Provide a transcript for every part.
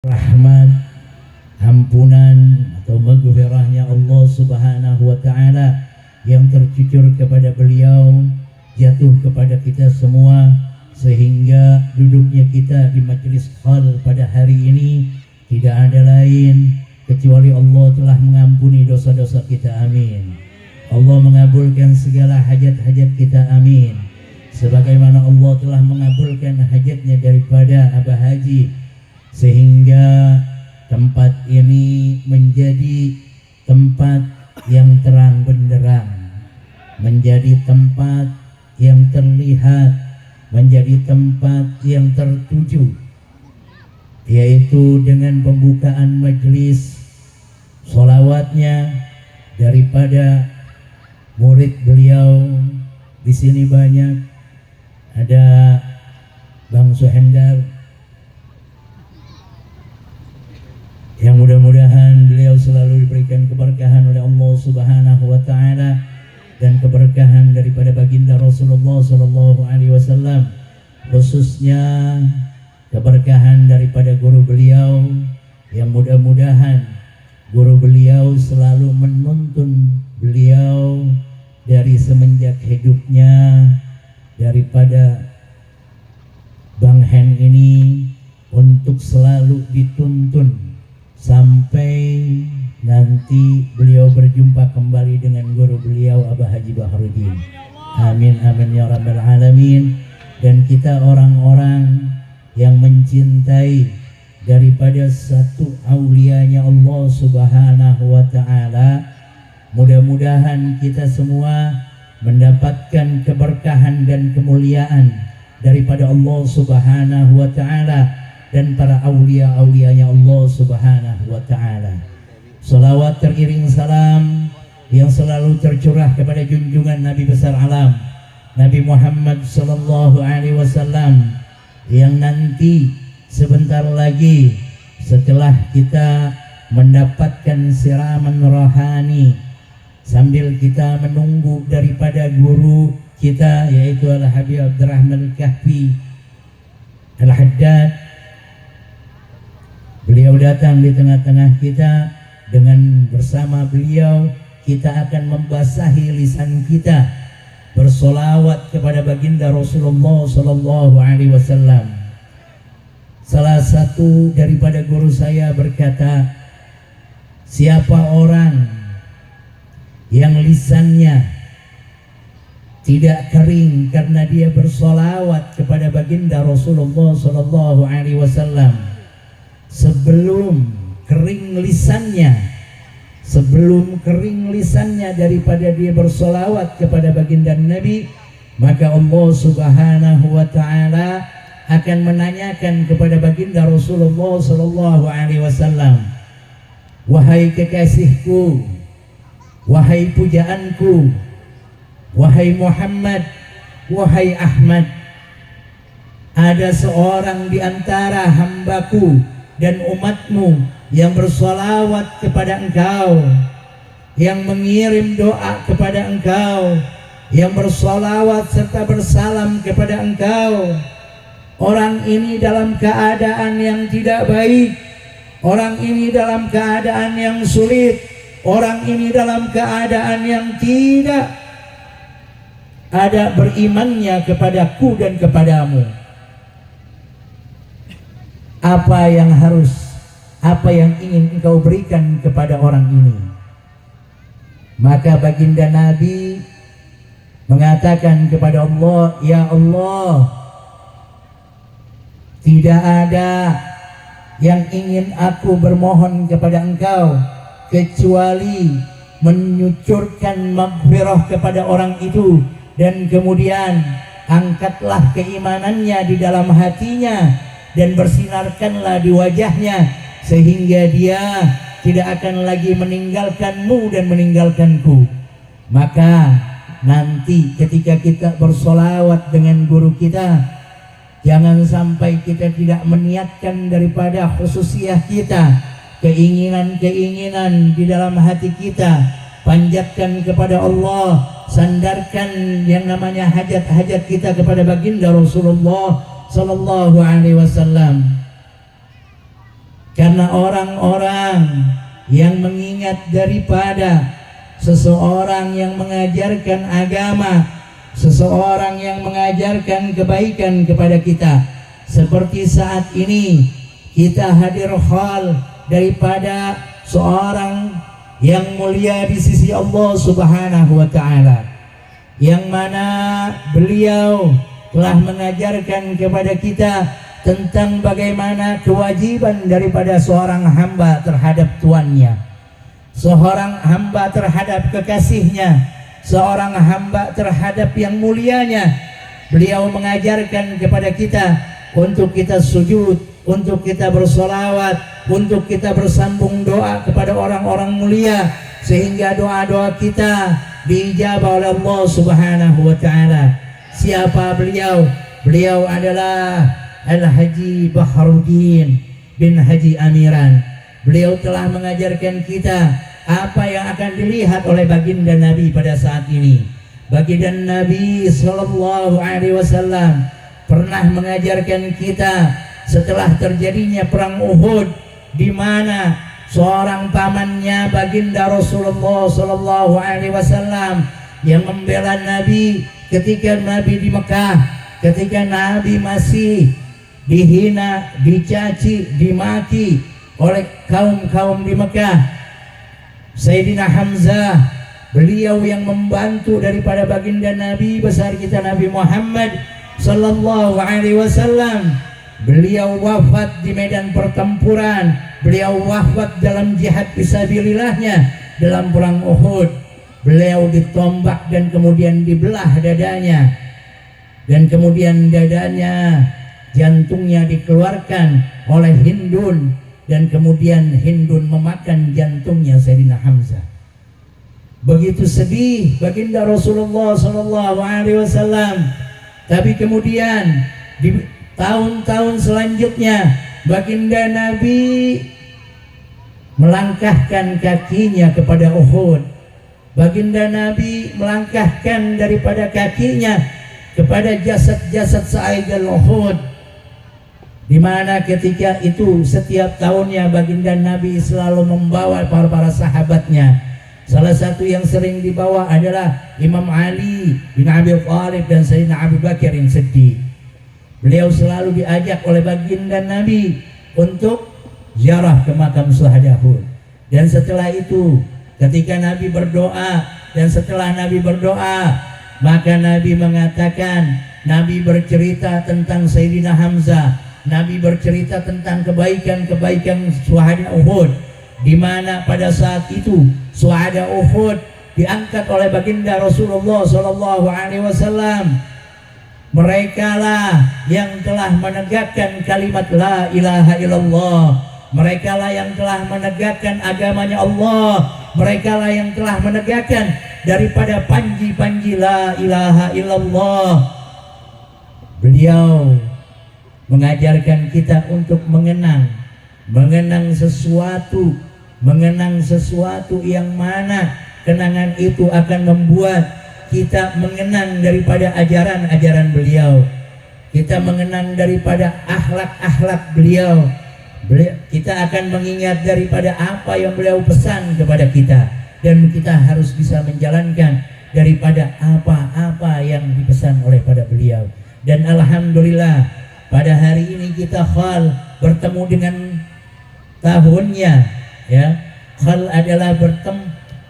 rahmat, ampunan atau maghfirahnya Allah Subhanahu wa taala yang tercucur kepada beliau jatuh kepada kita semua, sehingga duduknya kita di majelis hal pada hari ini tidak ada lain kecuali Allah telah mengampuni dosa-dosa kita, amin. Allah mengabulkan segala hajat-hajat kita, amin. Sebagaimana Allah telah mengabulkan hajatnya daripada Abah Haji, sehingga tempat ini menjadi tempat yang terang benderang, menjadi tempat yang terlihat, menjadi tempat yang tertuju, yaitu dengan pembukaan majelis sholawatnya daripada murid beliau. Di sini banyak, ada Bang Suhendar, yang mudah-mudahan beliau selalu diberikan keberkahan oleh Allah Subhanahu wa taala dan keberkahan daripada baginda Rasulullah sallallahu alaihi wasallam, khususnya keberkahan daripada guru beliau, yang mudah-mudahan guru beliau selalu menuntun beliau dari semenjak hidupnya, daripada Bang Hen ini untuk selalu dituntun sampai nanti beliau berjumpa kembali dengan guru beliau Abah Haji Baharudin. Amin amin ya rabbal alamin. Dan kita orang-orang yang mencintai daripada satu aulianya Allah Subhanahu wa taala, mudah-mudahan kita semua mendapatkan keberkahan dan kemuliaan daripada Allah Subhanahu wa taala dan para aulia-aulianya Allah Subhanahu wa taala. Salawat teriring salam yang selalu tercurah kepada junjungan Nabi besar alam Nabi Muhammad sallallahu alaihi wasallam, yang nanti sebentar lagi setelah kita mendapatkan siraman rohani sambil kita menunggu daripada guru kita, yaitu Al-Habib Abdurrahman Al-Kahfi Al-Haddad, beliau datang di tengah-tengah kita. Dengan bersama beliau kita akan membasahi lisan kita bersolawat kepada baginda Rasulullah sallallahu alaihi wasallam. Salah satu daripada guru saya berkata, siapa orang yang lisannya tidak kering karena dia bersolawat kepada baginda Rasulullah sallallahu alaihi wasallam, sebelum kering lisannya daripada dia bersolawat kepada baginda Nabi, maka Allah Subhanahu wa taala akan menanyakan kepada baginda Rasulullah sallallahu alaihi wasallam, wahai kekasihku, wahai pujaanku, wahai Muhammad, wahai Ahmad, ada seorang di antara hambaku dan umatmu yang bersolawat kepada engkau, yang mengirim doa kepada engkau, yang bersolawat serta bersalam kepada engkau. Orang ini dalam keadaan yang tidak baik, orang ini dalam keadaan yang sulit, orang ini dalam keadaan yang tidak ada berimannya kepadaku dan kepadamu. Apa yang ingin engkau berikan kepada orang ini? Maka baginda Nabi mengatakan kepada Allah, ya Allah, tidak ada yang ingin aku bermohon kepada engkau kecuali menyucurkan maghfirah kepada orang itu, dan kemudian angkatlah keimanannya di dalam hatinya dan bersinarkanlah di wajahnya, sehingga dia tidak akan lagi meninggalkanmu dan meninggalkanku. Maka nanti ketika kita bersolawat dengan guru kita, jangan sampai kita tidak meniatkan daripada khususiyah kita, keinginan-keinginan di dalam hati kita, panjatkan kepada Allah, sandarkan yang namanya hajat-hajat kita kepada baginda Rasulullah sallallahu alaihi wasallam. Karena orang-orang yang mengingat daripada seseorang yang mengajarkan agama, seseorang yang mengajarkan kebaikan kepada kita, seperti saat ini kita hadir hal daripada seorang yang mulia di sisi Allah Subhanahu wa Ta'ala, yang mana beliau telah mengajarkan kepada kita tentang bagaimana kewajiban daripada seorang hamba terhadap tuannya, seorang hamba terhadap kekasihnya, seorang hamba terhadap yang mulianya. Beliau mengajarkan kepada kita untuk kita sujud, untuk kita bersolawat, untuk kita bersambung doa kepada orang-orang mulia, sehingga doa-doa kita diijabah oleh Allah Subhanahu wa Ta'ala. Siapa beliau? Beliau adalah Al-Haji Baharuddin bin Haji Amiran. Beliau telah mengajarkan kita apa yang akan dilihat oleh baginda Nabi pada saat ini. Baginda Nabi Sallallahu Alaihi Wasallam pernah mengajarkan kita setelah terjadinya perang Uhud, di mana seorang pamannya baginda Rasulullah Sallallahu Alaihi Wasallam yang membela Nabi ketika Nabi di Mekah, ketika Nabi masih dihina, dicaci, dimaki oleh kaum-kaum di Mekah. Sayyidina Hamzah, beliau yang membantu daripada baginda Nabi besar kita Nabi Muhammad Sallallahu Alaihi Wasallam, beliau wafat di medan pertempuran, beliau wafat dalam jihad fisabilillahnya dalam perang Uhud. Beliau ditombak dan kemudian dibelah dadanya, dan kemudian dadanya, jantungnya dikeluarkan oleh Hindun, dan kemudian Hindun memakan jantungnya Sayyidina Hamzah. Begitu sedih baginda Rasulullah Sallallahu Alaihi Wasallam. Tapi kemudian di tahun-tahun selanjutnya baginda Nabi melangkahkan kakinya kepada Uhud. Baginda Nabi melangkahkan daripada kakinya kepada jasad-jasad Sa'id al-Uhud, di mana ketika itu setiap tahunnya baginda Nabi selalu membawa para sahabatnya. Salah satu yang sering dibawa adalah Imam Ali bin Abi Thalib dan Sayyidina Abu Bakar yang Siddiq. Beliau selalu diajak oleh baginda Nabi untuk ziarah ke makam syuhada Uhud. Dan setelah itu, ketika Nabi berdoa, dan setelah Nabi berdoa, maka Nabi mengatakan, Nabi bercerita tentang Sayyidina Hamzah, Nabi bercerita tentang kebaikan-kebaikan syuhada Uhud, di mana pada saat itu syuhada Uhud diangkat oleh baginda Rasulullah Sallallahu Alaihi Wasallam. Mereka lah yang telah menegakkan kalimat la ilaha illallah. Mereka lah yang telah menegakkan agamanya Allah. Mereka lah yang telah menegakkan daripada panji-panji la ilaha illallah. Beliau mengajarkan kita untuk mengenang sesuatu yang mana kenangan itu akan membuat kita mengenang daripada ajaran-ajaran beliau, kita mengenang daripada akhlak-akhlak beliau. Kita akan mengingat daripada apa yang beliau pesan kepada kita, dan kita harus bisa menjalankan daripada apa-apa yang dipesan oleh pada beliau. Dan alhamdulillah pada hari ini kita bertemu dengan tahunnya, ya. Khal adalah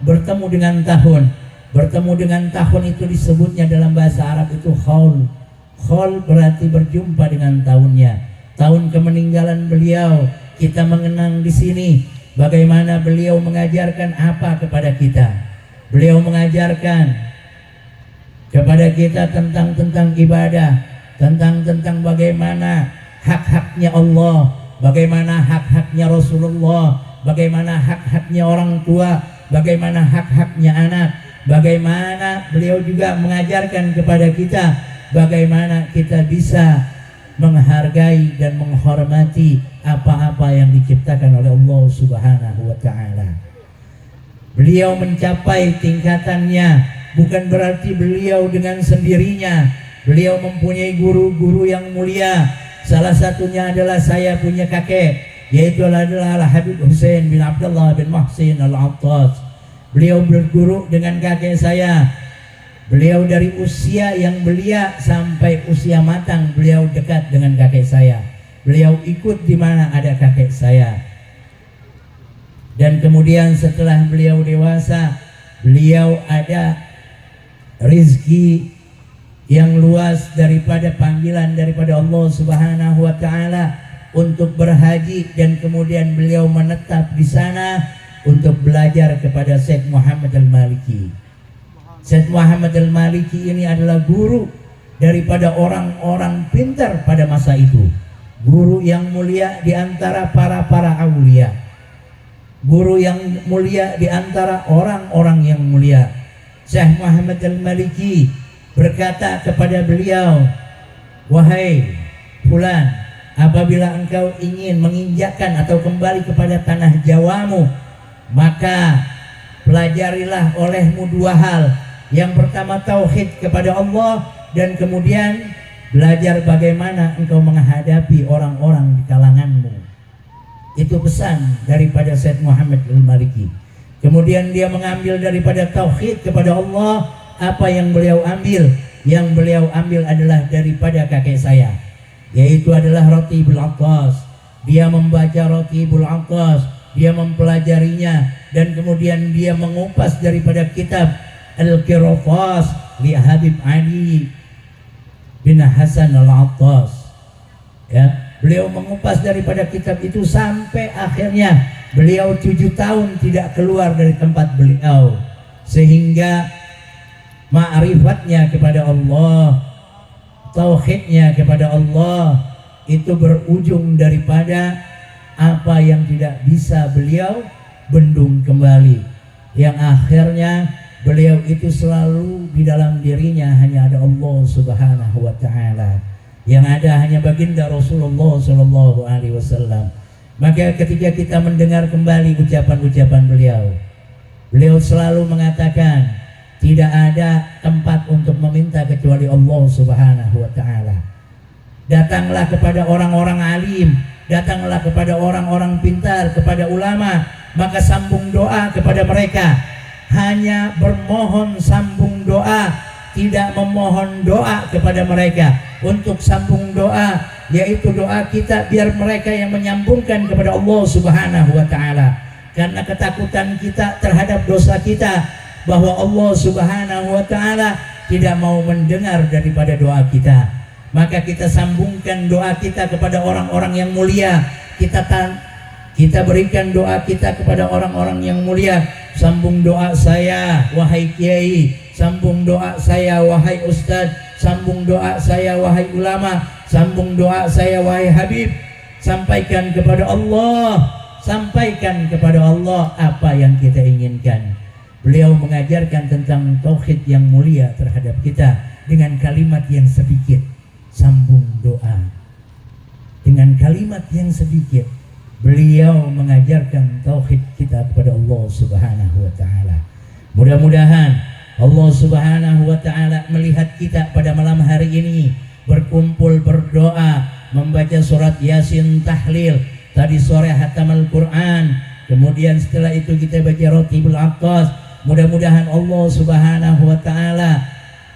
bertemu dengan tahun. Bertemu dengan tahun itu disebutnya dalam bahasa Arab itu khaul. Khaul berarti berjumpa dengan tahunnya. Tahun kemeninggalan beliau, kita mengenang di sini bagaimana beliau mengajarkan apa kepada kita. Beliau mengajarkan kepada kita tentang ibadah, tentang bagaimana hak-haknya Allah, bagaimana hak-haknya Rasulullah, bagaimana hak-haknya orang tua, bagaimana hak-haknya anak, bagaimana beliau juga mengajarkan kepada kita bagaimana kita bisa menghargai dan menghormati apa-apa yang diciptakan oleh Allah Subhanahu wa Ta'ala. Beliau mencapai tingkatannya bukan berarti beliau dengan sendirinya. Beliau mempunyai guru-guru yang mulia. Salah satunya adalah saya punya kakek, yaitu adalah Habib Hussein bin Abdullah bin Muhsin Al-Attas. Beliau berguru dengan kakek saya. Beliau dari usia yang belia sampai usia matang, beliau dekat dengan kakek saya. Beliau ikut di mana ada kakek saya. Dan kemudian setelah beliau dewasa, beliau ada rizki yang luas daripada panggilan daripada Allah Subhanahu wa taala untuk berhaji, dan kemudian beliau menetap di sana untuk belajar kepada Syekh Muhammad Al-Maliki. Syekh Muhammad Al-Maliki ini adalah guru daripada orang-orang pintar pada masa itu. Guru yang mulia di antara para aulia. Guru yang mulia di antara orang-orang yang mulia. Syekh Muhammad Al-Maliki berkata kepada beliau, "Wahai fulan, apabila engkau ingin menginjakkan atau kembali kepada tanah Jawamu, maka pelajarilah olehmu dua hal. Yang pertama tauhid kepada Allah, dan kemudian belajar bagaimana engkau menghadapi orang-orang di kalanganmu." Itu pesan daripada Syekh Muhammad Al-Maliki. Kemudian dia mengambil daripada tauhid kepada Allah. Apa yang beliau ambil? Yang beliau ambil adalah daripada kakek saya, yaitu adalah Ratibul Attas. Dia membaca Ratibul Attas, dia mempelajarinya, dan kemudian dia mengupas daripada kitab Al-Qirafas li Habib Ali bin Hasan Al-Attas. Ya, beliau mengupas daripada kitab itu sampai akhirnya beliau 7 tahun tidak keluar dari tempat beliau, sehingga ma'rifatnya kepada Allah, tauhidnya kepada Allah itu berujung daripada apa yang tidak bisa beliau bendung kembali, yang akhirnya beliau itu selalu di dalam dirinya hanya ada Allah Subhanahu wa taala, yang ada hanya baginda Rasulullah sallallahu alaihi wasallam. Maka ketika kita mendengar kembali ucapan-ucapan beliau selalu mengatakan, tidak ada tempat untuk meminta kecuali Allah Subhanahu wa taala. Datanglah kepada orang-orang alim, datanglah kepada orang-orang pintar, kepada ulama, maka sambung doa kepada mereka. Hanya bermohon sambung doa, tidak memohon doa kepada mereka. Untuk sambung doa, yaitu doa kita biar mereka yang menyambungkan kepada Allah Subhanahu wa taala. Karena ketakutan kita terhadap dosa kita, bahwa Allah Subhanahu wa taala tidak mau mendengar daripada doa kita, maka kita sambungkan doa kita kepada orang-orang yang mulia. Kita berikan doa kita kepada orang-orang yang mulia. Sambung doa saya wahai kiai, sambung doa saya wahai ustaz, sambung doa saya wahai ulama, sambung doa saya wahai habib. Sampaikan kepada Allah, sampaikan kepada Allah apa yang kita inginkan. Beliau mengajarkan tentang tauhid yang mulia terhadap kita dengan kalimat yang sedikit. Sambung doa dengan kalimat yang sedikit. Beliau mengajarkan tauhid kita kepada Allah Subhanahu wa taala. Mudah-mudahan Allah Subhanahu wa taala melihat kita pada malam hari ini berkumpul berdoa, membaca surat Yasin tahlil, tadi sore hatam Al-Qur'an, kemudian setelah itu kita baca Ratibul Attas. Mudah-mudahan Allah Subhanahu wa taala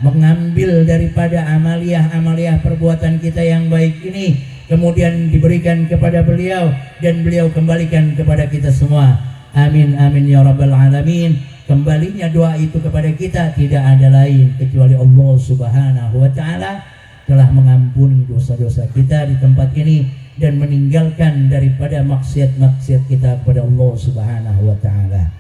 mengambil daripada amaliyah perbuatan kita yang baik ini, kemudian diberikan kepada beliau, dan beliau kembalikan kepada kita semua. Amin amin ya rabbal alamin. Kembalinya doa itu kepada kita tidak ada lain kecuali Allah Subhanahu wa taala telah mengampuni dosa-dosa kita di tempat ini dan meninggalkan daripada maksiat-maksiat kita kepada Allah Subhanahu wa taala.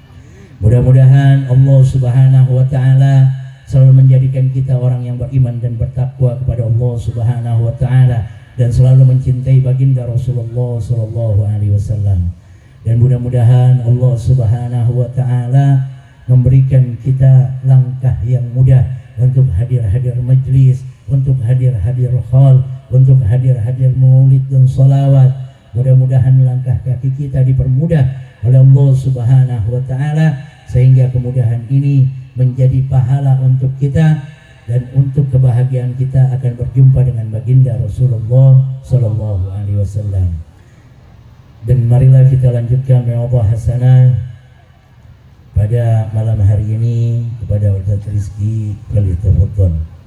Mudah-mudahan Allah Subhanahu wa taala selalu menjadikan kita orang yang beriman dan bertakwa kepada Allah Subhanahu wa taala, dan selalu mencintai baginda Rasulullah sallallahu alaihi wasallam. Dan mudah-mudahan Allah Subhanahu wa taala memberikan kita langkah yang mudah untuk hadir-hadir majlis, untuk hadir-hadir hall, untuk hadir-hadir maulid dan salawat. Mudah-mudahan langkah kaki kita dipermudah oleh Allah Subhanahu wa taala, sehingga kemudahan ini menjadi pahala untuk kita dan untuk kebahagiaan kita akan berjumpa dengan baginda Rasulullah sallallahu alaihi wasallam. Dan marilah kita lanjutkan mewabah hasanah pada malam hari ini kepada Ustaz Rizki. Kali tafadhal.